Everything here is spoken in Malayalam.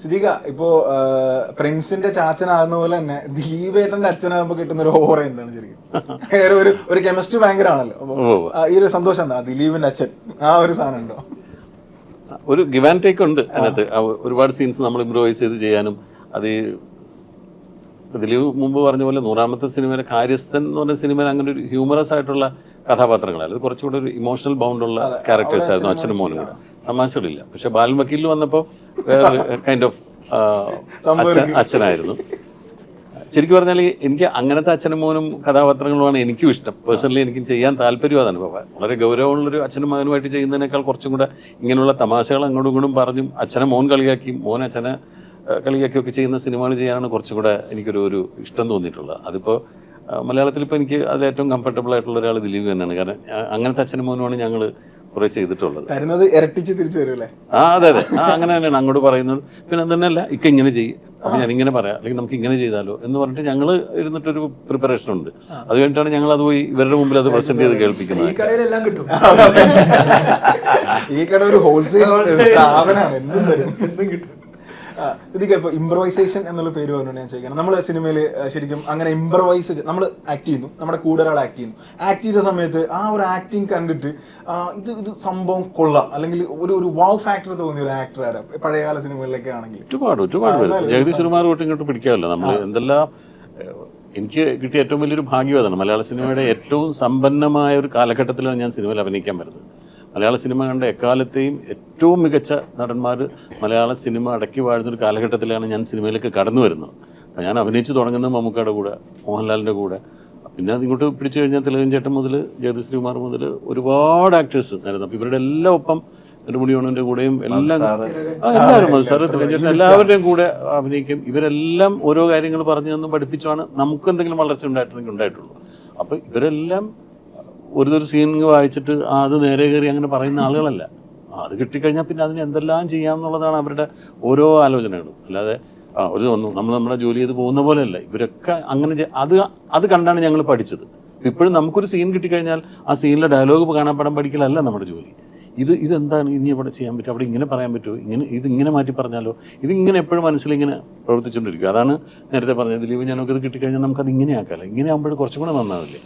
സിദ്ദീഖ ഇപ്പോ പ്രിൻസിന്റെ ചാച്ചനാകുന്ന പോലെ തന്നെ ദിലീപേട്ടന്റെ അച്ഛനാകുമ്പോ കിട്ടുന്ന ഒരു ഓറ എന്താണ് ശരിക്കും? ഒരു കെമിസ്ട്രി ഭയങ്കര ആണല്ലോ. അപ്പൊ ഈ ഒരു സന്തോഷം എന്താ ദിലീപിന്റെ അച്ഛൻ ആ ഒരു സാധനം ഉണ്ടോ? ഒരു ഗിവ് ആൻഡ് ടേക്ക് ഉണ്ട് അതിനകത്ത്. ഒരുപാട് സീൻസ് നമ്മൾ ഇംപ്രൂവൈസ് ചെയ്ത് ചെയ്യാനും അത് ദിലീപ് മുമ്പ് പറഞ്ഞ പോലെ 100ാമത്തെ സിനിമയിലെ കാര്യസ്ഥൻ എന്ന് പറഞ്ഞ സിനിമയിൽ അങ്ങനെ ഒരു ഹ്യൂമറസ് ആയിട്ടുള്ള കഥാപാത്രങ്ങളല്ല, അത് കുറച്ചുകൂടെ ഒരു ഇമോഷണൽ ബൗണ്ടുള്ള ക്യാരക്ടേഴ്സ് ആയിരുന്നു അച്ഛനും മോനും കൂടെ. തമാശകളില്ല. പക്ഷെ ബാലൻ വക്കീലിൽ വന്നപ്പോൾ വേറെ കൈൻഡ് ഓഫ് അച്ഛനായിരുന്നു. ശരിക്കും പറഞ്ഞാൽ എനിക്ക് അങ്ങനത്തെ അച്ഛനും മോനും കഥാപാത്രങ്ങളുമാണ് എനിക്കും ഇഷ്ടം. പേഴ്സണലി എനിക്കും ചെയ്യാൻ താല്പര്യം അതാണ്. വളരെ ഗൗരവമുള്ളൊരു അച്ഛനും മകനുമായിട്ട് ചെയ്യുന്നതിനേക്കാൾ കുറച്ചും കൂടെ ഇങ്ങനെയുള്ള തമാശകൾ അങ്ങോട്ടും ഇങ്ങോട്ടും പറഞ്ഞും അച്ഛനെ മോൻ കളിയാക്കിയും മോൻ അച്ഛനെ കളിയാക്കിയൊക്കെ ചെയ്യുന്ന സിനിമകൾ ചെയ്യാനാണ് കുറച്ചും കൂടെ എനിക്കൊരു ഇഷ്ടം തോന്നിയിട്ടുള്ളത്. അതിപ്പോൾ മലയാളത്തിൽ ഇപ്പോൾ എനിക്ക് അതിൽ ഏറ്റവും കംഫർട്ടബിൾ ആയിട്ടുള്ള ഒരാൾ ദിലീപ് തന്നെയാണ്. കാരണം അങ്ങനത്തെ അച്ഛനും മോനുമാണ് ഞങ്ങൾ കുറേ ചെയ്തിട്ടുള്ളത്. ഇരട്ടിച്ച് തിരിച്ചു വരും. അതെ അങ്ങനെ തന്നെയാണ് അങ്ങോട്ട് പറയുന്നത്. പിന്നെ തന്നെയല്ല ഇക്ക ഇങ്ങനെ ചെയ്യും, അപ്പം ഞാൻ ഇങ്ങനെ പറയാം, അല്ലെങ്കിൽ നമുക്ക് ഇങ്ങനെ ചെയ്താലോ എന്ന് പറഞ്ഞിട്ട് ഞങ്ങൾ ഇരുന്നിട്ടൊരു പ്രിപ്പറേഷൻ ഉണ്ട്. അത് കഴിഞ്ഞിട്ടാണ് ഞങ്ങൾ അത് പോയി ഇവരുടെ മുമ്പിൽ അത് പ്രസന്റ് ചെയ്ത് കേൾപ്പിക്കുന്നത്. ഈ കട ഒരു ഹോൾസെയിൽ സ്ഥാപനമാണ്, എന്തും തരും, എന്തും കിട്ടും. ഇതൊക്കെ ഇപ്പോൾ ഇംപ്രവൈസേഷൻ എന്നുള്ള പേര് പറഞ്ഞുകൊണ്ട് ഞാൻ ചോദിക്കണം. നമ്മൾ സിനിമയിൽ ശരിക്കും അങ്ങനെ ഇംപ്രവൈസ് നമ്മൾ ആക്ട് ചെയ്യുന്നു, നമ്മുടെ കൂടെ ഒരാൾ ആക്ട് ചെയ്യുന്നു. ആക്ട് ചെയ്ത സമയത്ത് ആ ഒരു ആക്ടിങ് കണ്ടിട്ട് ഇത് സംഭവം കൊള്ളാം, അല്ലെങ്കിൽ ഒരു വാവ് ഫാക്ടർ തോന്നിയ ഒരു ആക്ടർ ആരാ പഴയകാല സിനിമകളിലൊക്കെ ആണെങ്കിൽ? ഒരുപാട് ജഗദീഷ് ശ്രീകുമാർ ഇങ്ങോട്ട് പിടിക്കാമല്ലോ. നമ്മൾ എന്തെല്ലാം എനിക്ക് കിട്ടിയ ഏറ്റവും വലിയൊരു ഭാഗ്യം അതാണ്. മലയാള സിനിമയുടെ ഏറ്റവും സമ്പന്നമായ ഒരു കാലഘട്ടത്തിലാണ് ഞാൻ സിനിമയിൽ അഭിനയിക്കാൻ വരുന്നത്. മലയാള സിനിമ കണ്ട എക്കാലത്തെയും ഏറ്റവും മികച്ച നടന്മാർ മലയാള സിനിമ അടക്കി വാഴുന്നൊരു കാലഘട്ടത്തിലാണ് ഞാൻ സിനിമയിലേക്ക് കടന്നു വരുന്നത്. അപ്പോൾ ഞാൻ അഭിനയിച്ച് തുടങ്ങുന്നത് മമ്മൂക്കയുടെ കൂടെ, മോഹൻലാലിൻ്റെ കൂടെ, പിന്നെ അതിങ്ങോട്ട് പിടിച്ചു കഴിഞ്ഞാൽ തിലകൻ ചേട്ടൻ മുതൽ ജഗദീഷ് ശ്രീകുമാർ മുതൽ ഒരുപാട് ആക്ടേഴ്സ് ഉണ്ടായിരുന്നു. അപ്പോൾ ഇവരുടെ എല്ലാം ഒപ്പം നെടുമുടിയോണൻ്റെ കൂടെയും എല്ലാവരും സാറ് തിലകൻ ചേട്ടൻ എല്ലാവരുടെയും കൂടെ അഭിനയിക്കും. ഇവരെല്ലാം ഓരോ കാര്യങ്ങൾ പറഞ്ഞു തന്നും പഠിപ്പിച്ചാണ് നമുക്ക് എന്തെങ്കിലും വളർച്ച ഉണ്ടായിട്ടുള്ളൂ. അപ്പോൾ ഇവരെല്ലാം ഒരു സീൻ വായിച്ചിട്ട് അത് നേരെ കയറി അങ്ങനെ പറയുന്ന ആളുകളല്ല. അത് കിട്ടിക്കഴിഞ്ഞാൽ പിന്നെ അതിന് എന്തെല്ലാം ചെയ്യാമെന്നുള്ളതാണ് അവരുടെ ഓരോ ആലോചനകളും. അല്ലാതെ നമ്മൾ നമ്മുടെ ജോലി ചെയ്ത് പോകുന്ന പോലെയല്ല. ഇവരൊക്കെ അങ്ങനെ അത് കണ്ടാണ് ഞങ്ങൾ പഠിച്ചത്. ഇപ്പോഴും നമുക്കൊരു സീൻ കിട്ടിക്കഴിഞ്ഞാൽ ആ സീനിലെ ഡയലോഗ് കാണാൻ പടം പഠിക്കലല്ല നമ്മുടെ ജോലി. ഇതെന്താണ് ഇനി ഇവിടെ ചെയ്യാൻ പറ്റും, അവിടെ ഇങ്ങനെ പറയാൻ പറ്റുമോ, ഇതിങ്ങനെ മാറ്റി പറഞ്ഞാലോ, ഇതിങ്ങനെ എപ്പോഴും മനസ്സിലിങ്ങനെ പ്രവർത്തിച്ചുകൊണ്ടിരിക്കും. അതാണ് നേരത്തെ പറഞ്ഞത്, ദിലീപ് ഞാനൊക്കെ ഇത് കിട്ടിക്കഴിഞ്ഞാൽ നമുക്കത് ഇങ്ങനെ ആക്കാമല്ലോ, ഇങ്ങനെ ആകുമ്പോൾ കുറച്ചും കൂടെ നന്നാവില്ലേ.